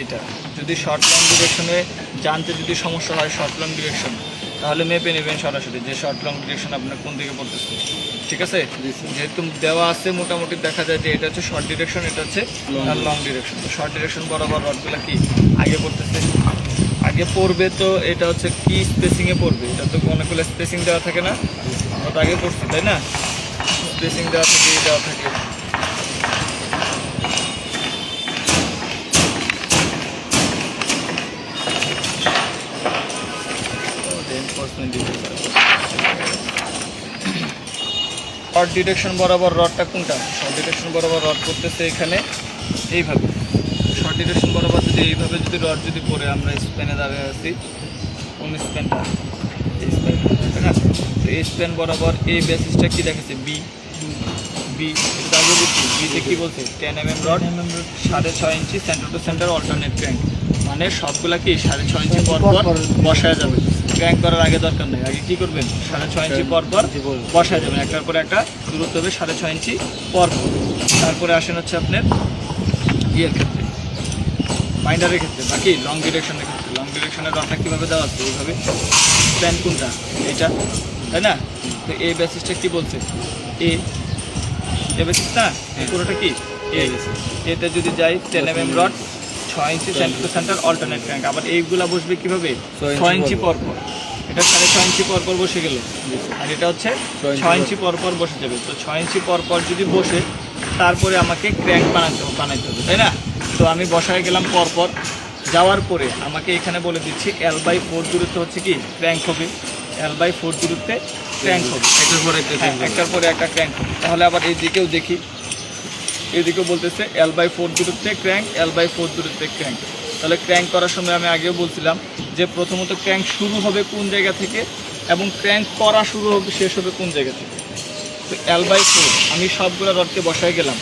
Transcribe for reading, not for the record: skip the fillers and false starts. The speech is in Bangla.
এইটা যদি শর্ট লং ডিরেকশনে জানতে যদি সমস্যা হয় শর্ট লং ডিরেকশন, তাহলে মেপে নেবেন সরাসরি যে শর্ট লং ডিরেকশন আপনার কোন দিকে পড়তেছে। ঠিক আছে, যেহেতু দেওয়া আছে মোটামুটি দেখা যায় যে এটা হচ্ছে শর্ট ডিরেকশন, এটা হচ্ছে লং ডিরেকশন। তো শর্ট ডিরেকশন বরাবর রডগুলো কি আগে পড়তেছে, আগে পড়বে। তো এটা হচ্ছে কি স্পেসিংয়ে পড়বে, এটা তো অনেকগুলো স্পেসিং দেওয়া থাকে না, আমরা তো আগে পড়ছি তাই না, স্পেসিং দেওয়া থাকে দেওয়া থাকে। শর্ট ডিরেকশন বরাবর রডটা কোনটা, শর্ট ডিরেকশন বরাবর রড করতেছে এখানে এইভাবে। শর্ট ডিরেকশন বরাবর যদি এইভাবে যদি রড যদি পড়ে, আমরা স্প্যানে দাঁড়িয়ে আছি, কোন স্প্যানটা, এই স্প্যানটা তাই না। তো এই স্প্যান বরাবর এই বেসিসটা কি দেখাচ্ছে বি, বি এটা আগে বলছি, বিতে কী বলছে 10 mm rod 6.5 inch center to center alternate crank, মানে সবগুলা কি 6.5 ইঞ্চি পর পর বসায় যাবে। ক্র্যাঙ্ক করার আগে দরকার নেই, আগে কী করবেন 6.5 ইঞ্চি পর পর বসায় যাবেন, একটার পরে একটা দূরত্ব হবে 6.5 ইঞ্চি পর পর। তারপরে আসেন হচ্ছে আপনার ইয়ের ক্ষেত্রে, বাইন্ডারের ক্ষেত্রে, বাকি লং ডিরেকশনের ক্ষেত্রে। লং ডিরেকশনের রডটা কীভাবে দেওয়া আছে এইভাবে, প্ল্যান কোনটা এটা তাই না। তো এই বেসিসটা কী বলছে এ বেসিস না, পুরোটা কি এ বেসিস। এতে যদি যাই 10 mm rod 6 inch center to center alternate crank, আবার এইগুলা বসবে কীভাবে 6 ইঞ্চি পর পর, এটা 6.5 ইঞ্চি পর পর বসে গেল, আর এটা হচ্ছে 6 ইঞ্চি পর পর বসে যাবে। তো 6 ইঞ্চি পর পর যদি বসে তারপরে আমাকে ক্র্যাঙ্ক বানাইতে হবে তাই না। তো আমি বসায় গেলাম পরপর, যাওয়ার পরে আমাকে এখানে বলে দিচ্ছি L/4 দূরত্ব হচ্ছে কি ক্র্যাঙ্ক হবে, L/4 দূরত্বে ক্র্যাঙ্ক হবে, একটার পরে একটা ক্র্যাঙ্ক হবে। তাহলে আবার এই দিকেও দেখি, এদিকেও বলতেছে L/4 দূরত্বে ক্র্যাঙ্ক, L/4 দূরত্বে ক্র্যাঙ্ক। তাহলে ক্র্যাঙ্ক করার সময় আমি আগেও বলছিলাম যে প্রথমত ক্র্যাঙ্ক শুরু হবে কোন জায়গা থেকে এবং ক্র্যাঙ্ক করা শুরু হবে শেষ হবে কোন জায়গা থেকে। তো L/4 আমি সবগুলো রডকে বসায় গেলাম,